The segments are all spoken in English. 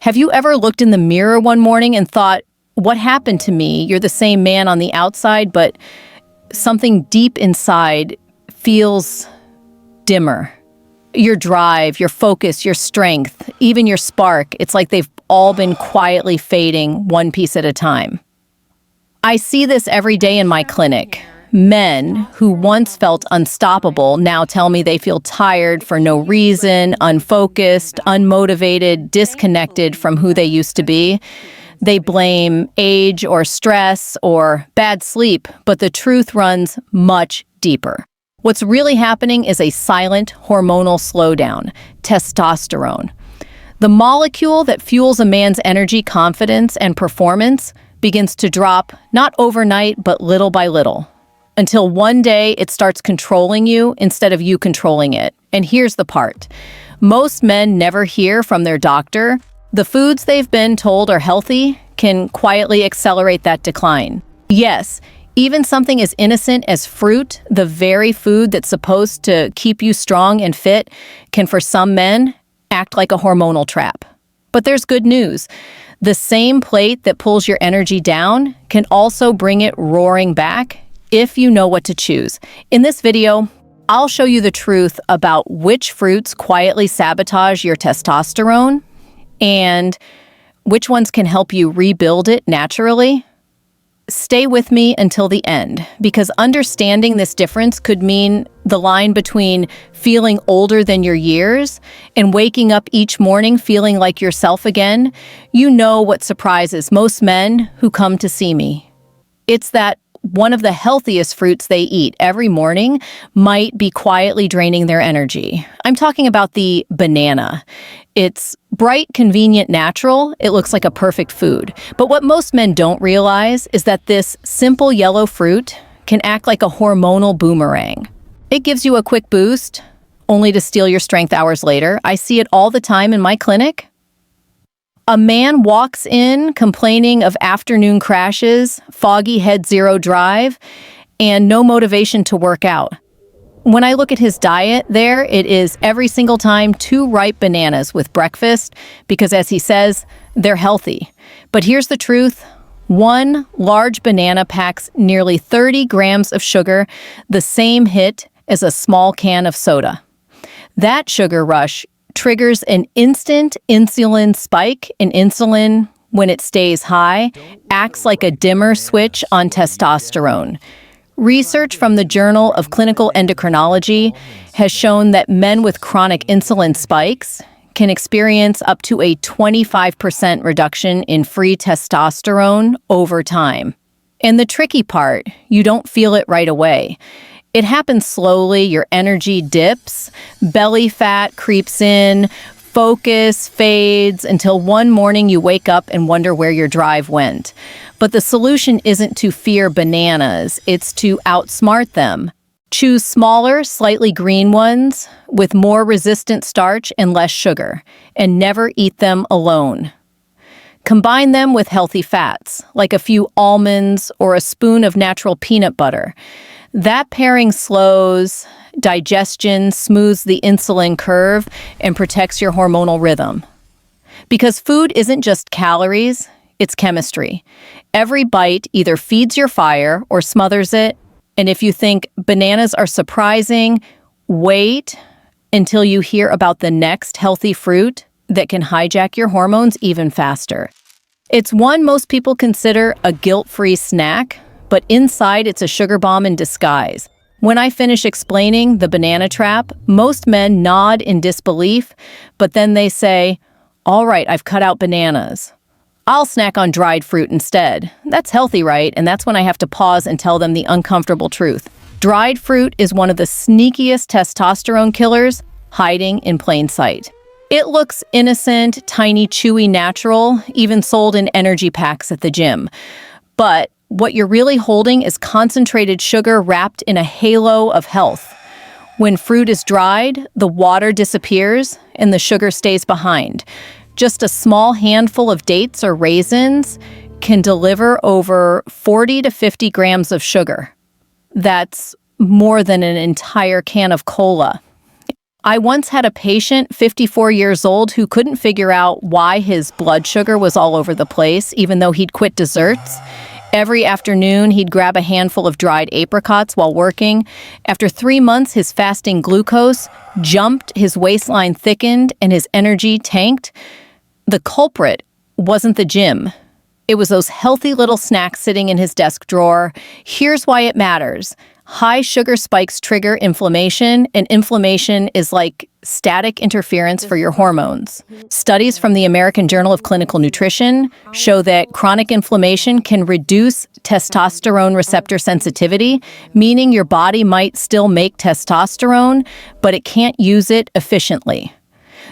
Have you ever looked in the mirror one morning and thought, what happened to me? You're the same man on the outside, but something deep inside feels dimmer. Your drive, your focus, your strength, even your spark, it's like they've all been quietly fading one piece at a time. I see this every day in my clinic. Men who once felt unstoppable now tell me they feel tired for no reason, unfocused, unmotivated, disconnected from who they used to be. They blame age or stress or bad sleep, but the truth runs much deeper. What's really happening is a silent hormonal slowdown, testosterone. The molecule that fuels a man's energy, confidence, and performance begins to drop not overnight, but little by little, until one day it starts controlling you instead of you controlling it. And here's the part. Most men never hear from their doctor. The foods they've been told are healthy can quietly accelerate that decline. Yes, even something as innocent as fruit, the very food that's supposed to keep you strong and fit, can for some men act like a hormonal trap. But there's good news. The same plate that pulls your energy down can also bring it roaring back if you know what to choose. In this video, I'll show you the truth about which fruits quietly sabotage your testosterone and which ones can help you rebuild it naturally. Stay with me until the end, because understanding this difference could mean the line between feeling older than your years and waking up each morning feeling like yourself again. You know what surprises most men who come to see me. It's that one of the healthiest fruits they eat every morning might be quietly draining their energy. I'm talking about the banana. It's bright, convenient, natural. It looks like a perfect food. But what most men don't realize is that this simple yellow fruit can act like a hormonal boomerang. It gives you a quick boost, only to steal your strength hours later. I see it all the time in my clinic. A man walks in complaining of afternoon crashes, foggy head, zero drive, and no motivation to work out. When I look at his diet there, it is every single time 2 ripe bananas with breakfast because, as he says, they're healthy. But here's the truth. 1 large banana packs nearly 30 grams of sugar, the same hit as a small can of soda. That sugar rush triggers an instant insulin spike, and insulin, when it stays high, acts like a dimmer switch on testosterone. Research from the Journal of Clinical Endocrinology has shown that men with chronic insulin spikes can experience up to a 25% reduction in free testosterone over time. And the tricky part, you don't feel it right away. It happens slowly, your energy dips, belly fat creeps in, focus fades until one morning you wake up and wonder where your drive went. But the solution isn't to fear bananas, it's to outsmart them. Choose smaller, slightly green ones with more resistant starch and less sugar, and never eat them alone. Combine them with healthy fats, like a few almonds or a spoon of natural peanut butter. That pairing slows digestion, smooths the insulin curve, and protects your hormonal rhythm. Because food isn't just calories, it's chemistry. Every bite either feeds your fire or smothers it. And if you think bananas are surprising, wait until you hear about the next healthy fruit that can hijack your hormones even faster. It's one most people consider a guilt-free snack, but inside it's a sugar bomb in disguise. When I finish explaining the banana trap, most men nod in disbelief, but then they say, "All right, I've cut out bananas. I'll snack on dried fruit instead. That's healthy, right?" And that's when I have to pause and tell them the uncomfortable truth. Dried fruit is one of the sneakiest testosterone killers hiding in plain sight. It looks innocent, tiny, chewy, natural, even sold in energy packs at the gym. But what you're really holding is concentrated sugar wrapped in a halo of health. When fruit is dried, the water disappears and the sugar stays behind. Just a small handful of dates or raisins can deliver over 40 to 50 grams of sugar. That's more than an entire can of cola. I once had a patient, 54 years old, who couldn't figure out why his blood sugar was all over the place, even though he'd quit desserts. Every afternoon, he'd grab a handful of dried apricots while working. After 3 months, his fasting glucose jumped, his waistline thickened, and his energy tanked. The culprit wasn't the gym. It was those healthy little snacks sitting in his desk drawer. Here's why it matters. High sugar spikes trigger inflammation, and inflammation is like static interference for your hormones. Studies from the American Journal of Clinical Nutrition show that chronic inflammation can reduce testosterone receptor sensitivity, meaning your body might still make testosterone, but it can't use it efficiently.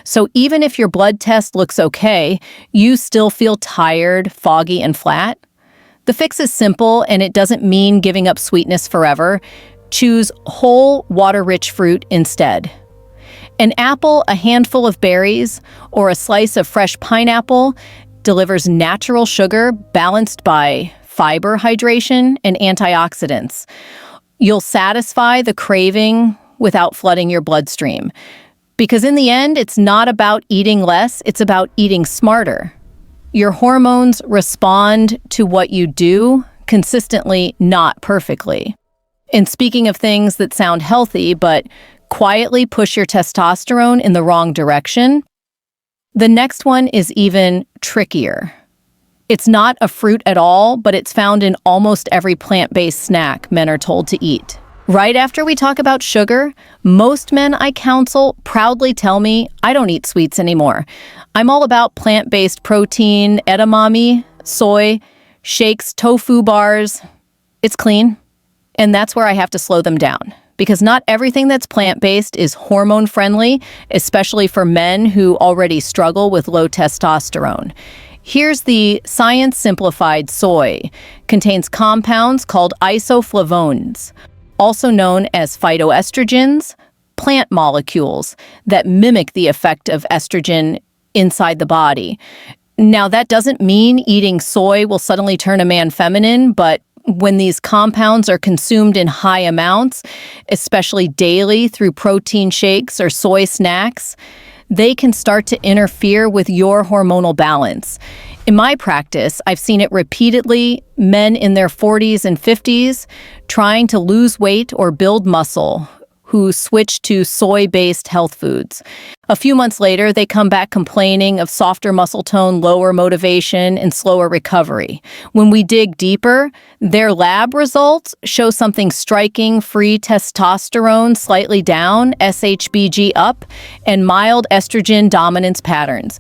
So even if your blood test looks okay, you still feel tired, foggy, and flat. The fix is simple, and it doesn't mean giving up sweetness forever. Choose whole, water-rich fruit instead. An apple, a handful of berries, or a slice of fresh pineapple delivers natural sugar balanced by fiber, hydration, and antioxidants. You'll satisfy the craving without flooding your bloodstream. Because in the end, it's not about eating less, it's about eating smarter. Your hormones respond to what you do consistently, not perfectly. And speaking of things that sound healthy but quietly push your testosterone in the wrong direction, the next one is even trickier. It's not a fruit at all, but it's found in almost every plant-based snack men are told to eat. Right after we talk about sugar, most men I counsel proudly tell me, I don't eat sweets anymore. I'm all about plant-based protein, edamame, soy, shakes, tofu bars. It's clean. And that's where I have to slow them down. Because not everything that's plant-based is hormone-friendly, especially for men who already struggle with low testosterone. Here's the science simplified soy. Contains compounds called isoflavones, also known as phytoestrogens, plant molecules that mimic the effect of estrogen inside the body. Now, that doesn't mean eating soy will suddenly turn a man feminine, but when these compounds are consumed in high amounts, especially daily through protein shakes or soy snacks, they can start to interfere with your hormonal balance. In my practice, I've seen it repeatedly, men in their 40s and 50s trying to lose weight or build muscle who switch to soy-based health foods. A few months later, they come back complaining of softer muscle tone, lower motivation, and slower recovery. When we dig deeper, their lab results show something striking: free testosterone slightly down, SHBG up, and mild estrogen dominance patterns.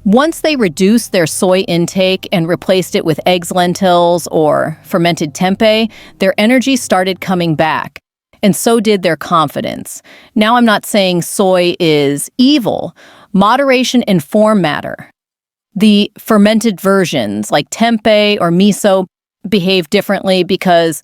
Once they reduced their soy intake and replaced it with eggs, lentils, or fermented tempeh, their energy started coming back. And so did their confidence. Now, I'm not saying soy is evil. Moderation and form matter. The fermented versions, like tempeh or miso, behave differently because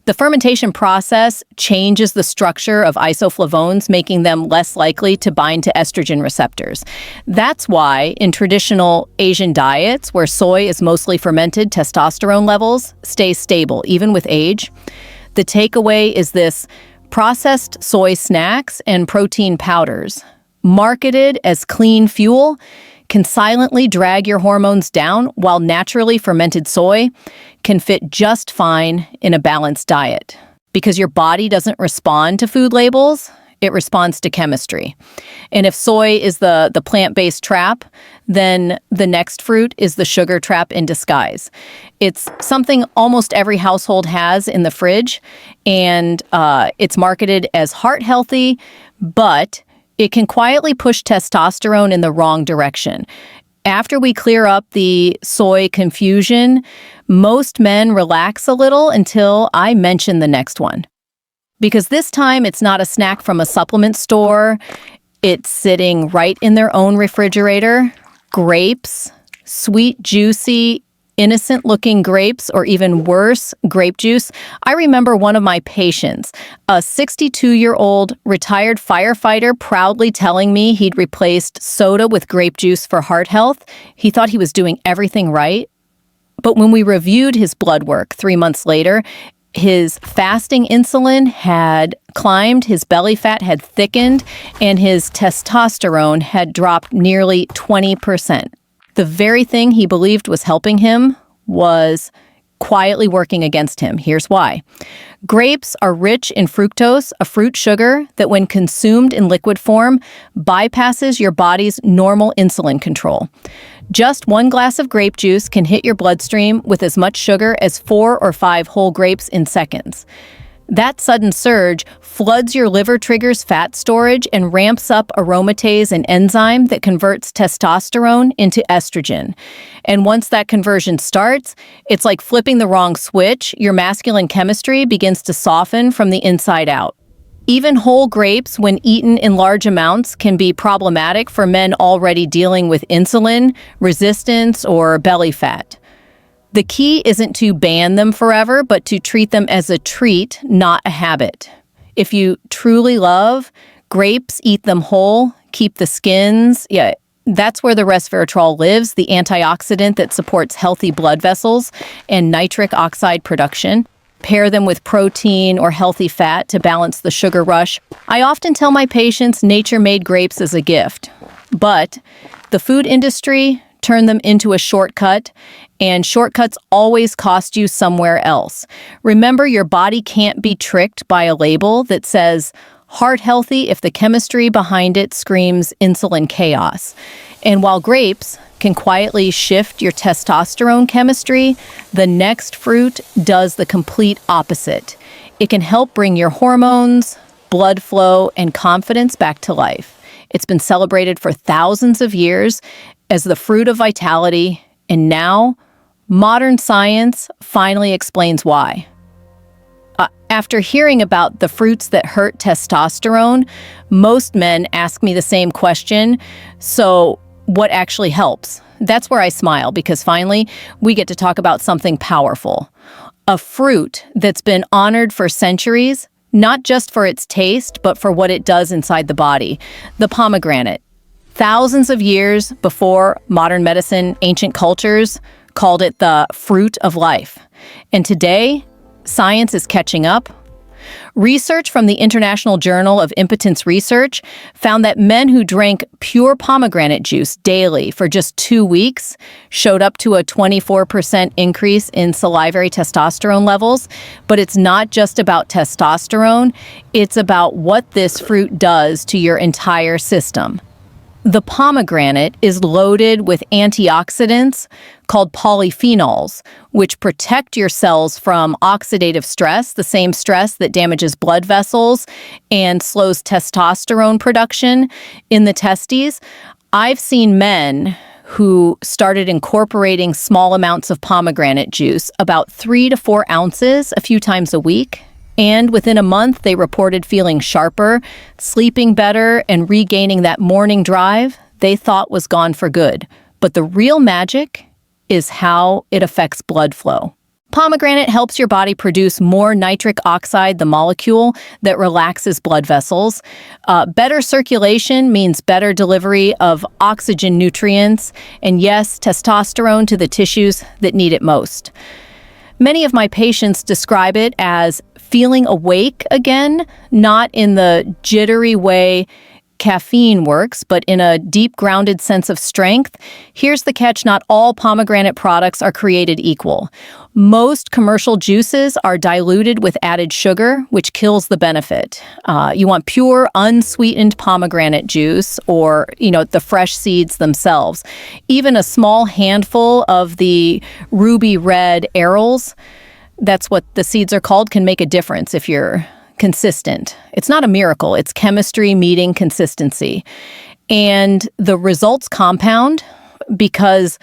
the fermentation process changes the structure of isoflavones, making them less likely to bind to estrogen receptors. That's why in traditional Asian diets, where soy is mostly fermented, testosterone levels stay stable, even with age. The takeaway is this: processed soy snacks and protein powders, marketed as clean fuel, can silently drag your hormones down, while naturally fermented soy can fit just fine in a balanced diet. Because your body doesn't respond to food labels, it responds to chemistry. And if soy is the plant-based trap, then the next fruit is the sugar trap in disguise. It's something almost every household has in the fridge, and it's marketed as heart healthy, but it can quietly push testosterone in the wrong direction. After we clear up the soy confusion, most men relax a little until I mention the next one. Because this time it's not a snack from a supplement store. It's sitting right in their own refrigerator. Grapes, sweet, juicy, innocent-looking grapes, or even worse, grape juice. I remember one of my patients, a 62-year-old retired firefighter, proudly telling me he'd replaced soda with grape juice for heart health. He thought he was doing everything right. But when we reviewed his blood work 3 months later, His fasting insulin had climbed, his belly fat had thickened, and his testosterone had dropped nearly 20%. The very thing he believed was helping him was quietly working against him. Here's why. Grapes are rich in fructose, a fruit sugar that when consumed in liquid form bypasses your body's normal insulin control. Just 1 glass of grape juice can hit your bloodstream with as much sugar as 4 or 5 whole grapes in seconds. That sudden surge floods your liver, triggers fat storage, and ramps up aromatase, an enzyme that converts testosterone into estrogen. And once that conversion starts, it's like flipping the wrong switch. Your masculine chemistry begins to soften from the inside out. Even whole grapes, when eaten in large amounts, can be problematic for men already dealing with insulin resistance or belly fat. The key isn't to ban them forever, but to treat them as a treat, not a habit. If you truly love grapes, eat them whole, keep the skins. Yeah, that's where the resveratrol lives, the antioxidant that supports healthy blood vessels and nitric oxide production. Pair them with protein or healthy fat to balance the sugar rush. I often tell my patients nature made grapes as a gift, but the food industry turned them into a shortcut, and shortcuts always cost you somewhere else. Remember, your body can't be tricked by a label that says heart healthy if the chemistry behind it screams insulin chaos. And while grapes can quietly shift your testosterone chemistry, the next fruit does the complete opposite. It can help bring your hormones, blood flow, and confidence back to life. It's been celebrated for thousands of years as the fruit of vitality, and now modern science finally explains why. After hearing about the fruits that hurt testosterone, most men ask me the same question, so what actually helps? That's where I smile, because finally we get to talk about something powerful. A fruit that's been honored for centuries, not just for its taste, but for what it does inside the body. The pomegranate. Thousands of years before modern medicine, ancient cultures called it the fruit of life. And today, science is catching up. Research from the International Journal of Impotence Research found that men who drank pure pomegranate juice daily for just 2 weeks showed up to a 24% increase in salivary testosterone levels. But it's not just about testosterone, it's about what this fruit does to your entire system. The pomegranate is loaded with antioxidants called polyphenols, which protect your cells from oxidative stress, the same stress that damages blood vessels and slows testosterone production in the testes. I've seen men who started incorporating small amounts of pomegranate juice, about 3 to 4 ounces, a few times a week. And within a month, they reported feeling sharper, sleeping better, and regaining that morning drive they thought was gone for good. But the real magic is how it affects blood flow. Pomegranate helps your body produce more nitric oxide, the molecule that relaxes blood vessels. Better circulation means better delivery of oxygen nutrients, and yes, testosterone to the tissues that need it most. Many of my patients describe it as feeling awake again, not in the jittery way caffeine works, but in a deep grounded sense of strength. Here's the catch: not all pomegranate products are created equal. Most commercial juices are diluted with added sugar, which kills the benefit. You want pure, unsweetened pomegranate juice, or, the fresh seeds themselves. Even a small handful of the ruby red arils, that's what the seeds are called, can make a difference if you're consistent. It's not a miracle. It's chemistry meeting consistency. And the results compound, because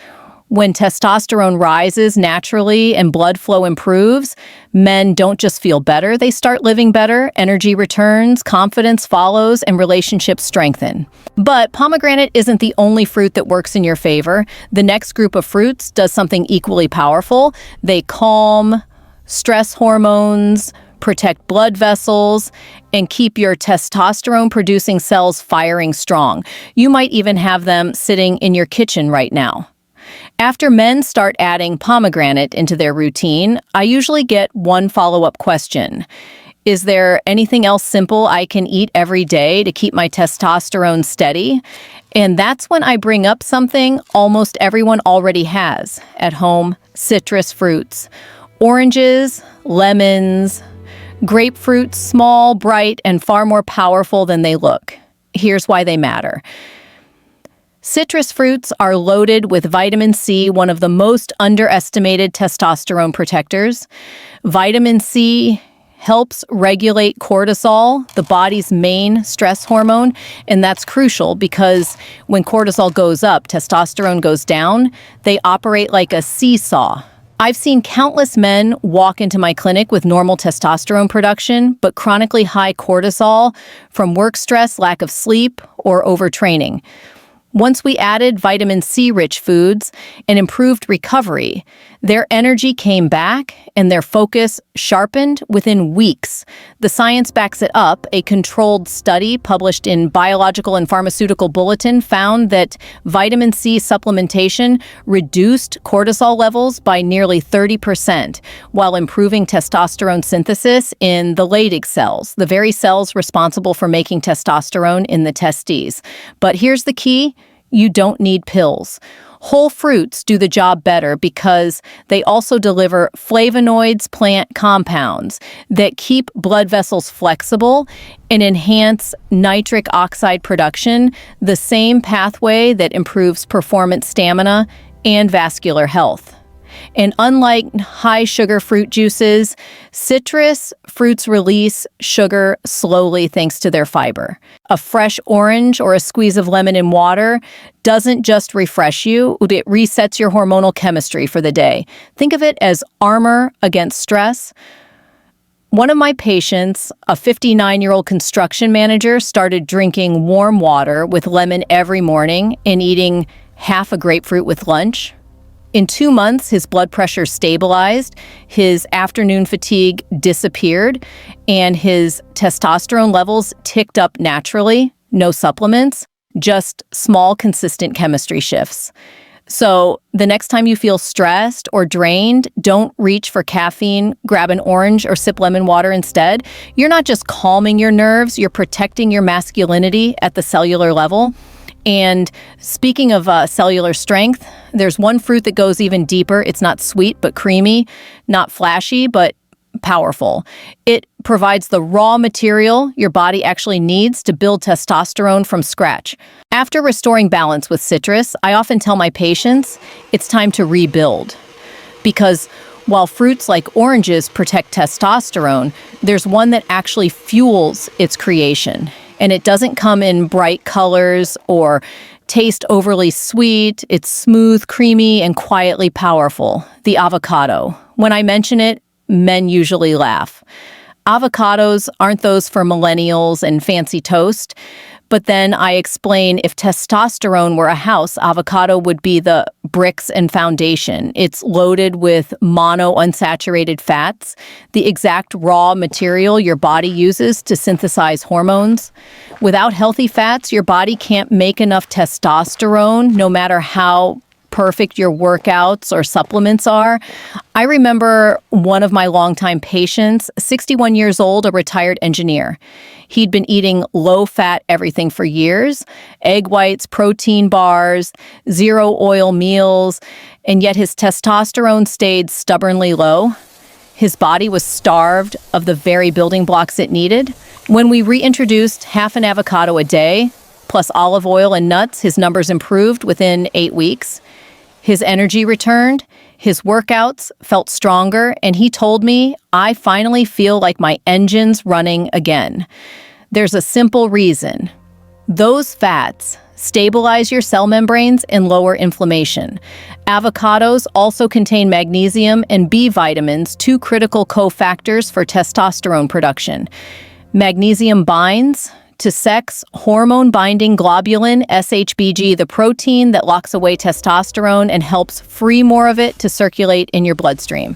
when testosterone rises naturally and blood flow improves, men don't just feel better, they start living better, energy returns, confidence follows, and relationships strengthen. But pomegranate isn't the only fruit that works in your favor. The next group of fruits does something equally powerful. They calm stress hormones, protect blood vessels, and keep your testosterone-producing cells firing strong. You might even have them sitting in your kitchen right now. After men start adding pomegranate into their routine, I usually get one follow-up question. Is there anything else simple I can eat every day to keep my testosterone steady? And that's when I bring up something almost everyone already has at home: citrus fruits. Oranges, lemons, grapefruits, small, bright, and far more powerful than they look. Here's why they matter. Citrus fruits are loaded with vitamin C, one of the most underestimated testosterone protectors. Vitamin C helps regulate cortisol, the body's main stress hormone, and that's crucial because when cortisol goes up, testosterone goes down. They operate like a seesaw. I've seen countless men walk into my clinic with normal testosterone production, but chronically high cortisol from work stress, lack of sleep, or overtraining. Once we added vitamin C-rich foods and improved recovery, their energy came back and their focus sharpened within weeks. The science backs it up. A controlled study published in Biological and Pharmaceutical Bulletin found that vitamin C supplementation reduced cortisol levels by nearly 30% while improving testosterone synthesis in the Leydig cells, the very cells responsible for making testosterone in the testes. But here's the key: you don't need pills. Whole fruits do the job better because they also deliver flavonoids, plant compounds that keep blood vessels flexible and enhance nitric oxide production, the same pathway that improves performance, stamina, and vascular health. And unlike high-sugar fruit juices, citrus fruits release sugar slowly thanks to their fiber. A fresh orange or a squeeze of lemon in water doesn't just refresh you, it resets your hormonal chemistry for the day. Think of it as armor against stress. One of my patients, a 59-year-old construction manager, started drinking warm water with lemon every morning and eating half a grapefruit with lunch. In 2 months, his blood pressure stabilized, his afternoon fatigue disappeared, and his testosterone levels ticked up naturally. No supplements, just small, consistent chemistry shifts. So the next time you feel stressed or drained, don't reach for caffeine, grab an orange or sip lemon water instead. You're not just calming your nerves, you're protecting your masculinity at the cellular level. And speaking of cellular strength, there's one fruit that goes even deeper. It's not sweet, but creamy, not flashy, but powerful. It provides the raw material your body actually needs to build testosterone from scratch. After restoring balance with citrus, I often tell my patients it's time to rebuild. Because while fruits like oranges protect testosterone, there's one that actually fuels its creation. And it doesn't come in bright colors or taste overly sweet. It's smooth, creamy, and quietly powerful. The avocado. When I mention it, men usually laugh. Avocados aren't those for millennials and fancy toast. But then I explain if testosterone were a house, avocado would be the bricks and foundation. It's loaded with monounsaturated fats, the exact raw material your body uses to synthesize hormones. Without healthy fats, your body can't make enough testosterone, no matter how perfect your workouts or supplements are. I remember one of my longtime patients, 61 years old, a retired engineer. He'd been eating low-fat everything for years, egg whites, protein bars, zero-oil meals, and yet his testosterone stayed stubbornly low. His body was starved of the very building blocks it needed. When we reintroduced half an avocado a day, plus olive oil and nuts, his numbers improved within 8 weeks. His energy returned, his workouts felt stronger, and he told me, I finally feel like my engine's running again. There's a simple reason. Those fats stabilize your cell membranes and lower inflammation. Avocados also contain magnesium and B vitamins, two critical cofactors for testosterone production. Magnesium binds to sex hormone-binding globulin, SHBG, the protein that locks away testosterone and helps free more of it to circulate in your bloodstream.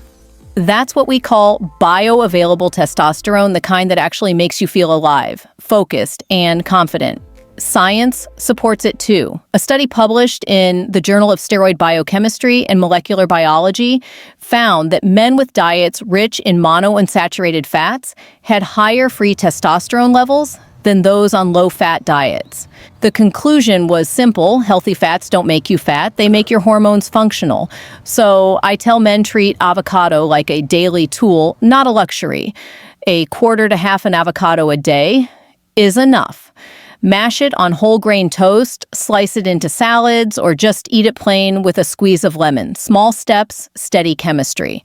That's what we call bioavailable testosterone, the kind that actually makes you feel alive, focused, and confident. Science supports it too. A study published in the Journal of Steroid Biochemistry and Molecular Biology found that men with diets rich in monounsaturated fats had higher free testosterone levels than those on low-fat diets. The conclusion was simple: healthy fats don't make you fat, they make your hormones functional. So I tell men treat avocado like a daily tool, not a luxury. A quarter to half an avocado a day is enough. Mash it on whole grain toast, slice it into salads, or just eat it plain with a squeeze of lemon. Small steps, steady chemistry.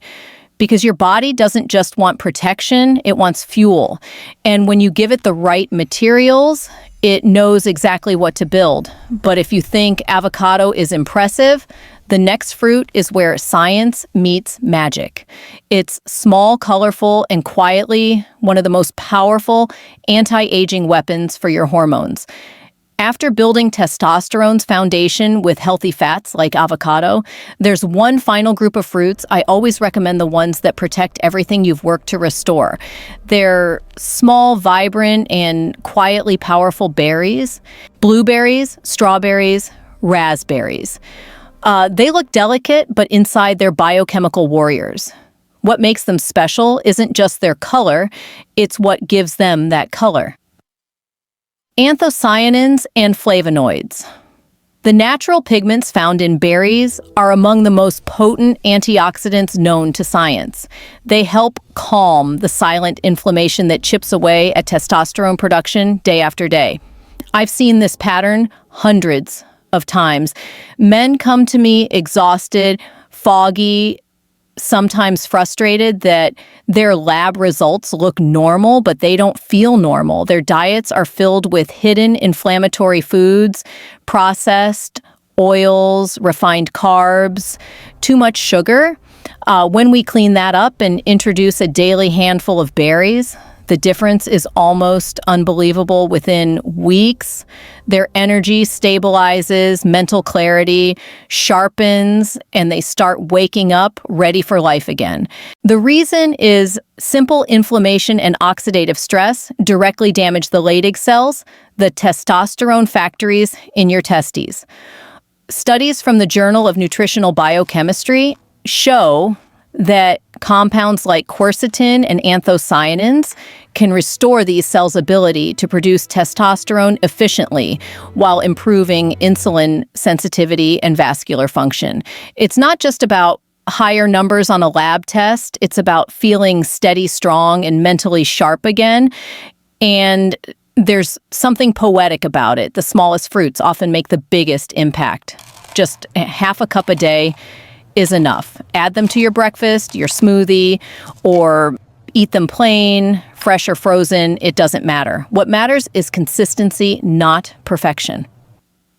Because your body doesn't just want protection, it wants fuel. And when you give it the right materials, it knows exactly what to build. But if you think avocado is impressive, the next fruit is where science meets magic. It's small, colorful, and quietly one of the most powerful anti-aging weapons for your hormones. After building testosterone's foundation with healthy fats like avocado, there's one final group of fruits. I always recommend the ones that protect everything you've worked to restore. They're small, vibrant, and quietly powerful berries: blueberries, strawberries, raspberries. They look delicate, but inside they're biochemical warriors. What makes them special isn't just their color, it's what gives them that color. Anthocyanins and flavonoids. The natural pigments found in berries are among the most potent antioxidants known to science. They help calm the silent inflammation that chips away at testosterone production day after day. I've seen this pattern hundreds of times. Men come to me exhausted, foggy, sometimes frustrated that their lab results look normal, but they don't feel normal. Their diets are filled with hidden inflammatory foods, processed oils, refined carbs, too much sugar. When we clean that up and introduce a daily handful of berries, the difference is almost unbelievable. Within weeks, their energy stabilizes, mental clarity sharpens, and they start waking up ready for life again. The reason is simple: inflammation and oxidative stress directly damage the Leydig cells, the testosterone factories in your testes. Studies from the Journal of Nutritional Biochemistry show that compounds like quercetin and anthocyanins can restore these cells' ability to produce testosterone efficiently while improving insulin sensitivity and vascular function. It's not just about higher numbers on a lab test, it's about feeling steady, strong, and mentally sharp again. And there's something poetic about it. The smallest fruits often make the biggest impact. Just half a cup a day is enough. Add them to your breakfast, your smoothie, or eat them plain, fresh or frozen. It doesn't matter. What matters is consistency, not perfection.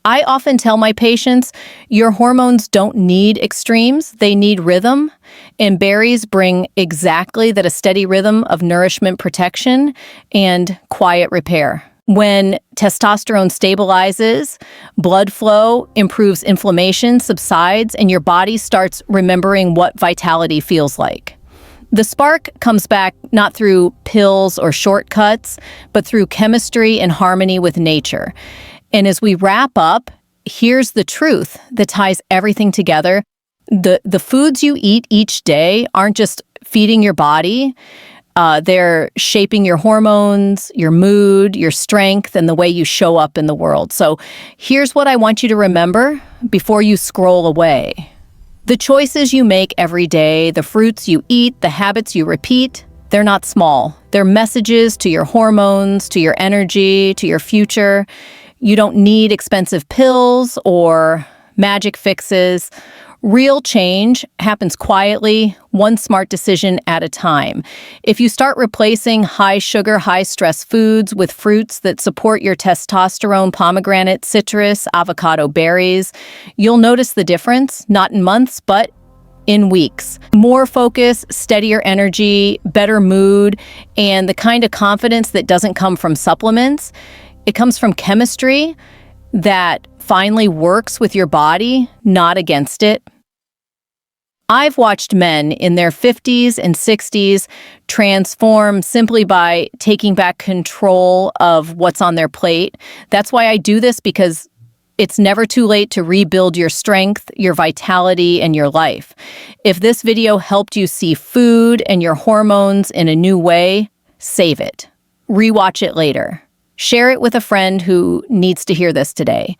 I often tell my patients, your hormones don't need extremes, they need rhythm. And berries bring exactly that: a steady rhythm of nourishment, protection, and quiet repair. When testosterone stabilizes, blood flow improves, inflammation subsides, and your body starts remembering what vitality feels like. The spark comes back not through pills or shortcuts, but through chemistry and harmony with nature. And as we wrap up, here's the truth that ties everything together. The foods you eat each day aren't just feeding your body. They're shaping your hormones, your mood, your strength, and the way you show up in the world. So here's what I want you to remember before you scroll away. The choices you make every day, the fruits you eat, the habits you repeat, they're not small. They're messages to your hormones, to your energy, to your future. You don't need expensive pills or magic fixes. Real change happens quietly, one smart decision at a time. If you start replacing high-sugar, high-stress foods with fruits that support your testosterone, pomegranate, citrus, avocado, berries, you'll notice the difference, not in months, but in weeks. More focus, steadier energy, better mood, and the kind of confidence that doesn't come from supplements. It comes from chemistry that finally works with your body, not against it. I've watched men in their 50s and 60s transform simply by taking back control of what's on their plate. That's why I do this, because it's never too late to rebuild your strength, your vitality, and your life. If this video helped you see food and your hormones in a new way, save it. Rewatch it later. Share it with a friend who needs to hear this today.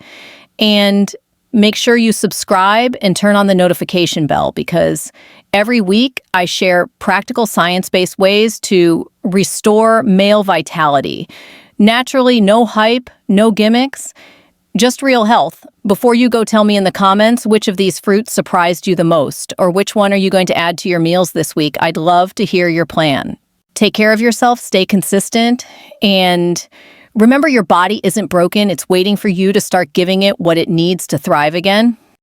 And make sure you subscribe and turn on the notification bell, because every week I share practical science-based ways to restore male vitality. Naturally, no hype, no gimmicks, just real health. Before you go, tell me in the comments which of these fruits surprised you the most, or which one are you going to add to your meals this week? I'd love to hear your plan. Take care of yourself, stay consistent, and remember, your body isn't broken. It's waiting for you to start giving it what it needs to thrive again.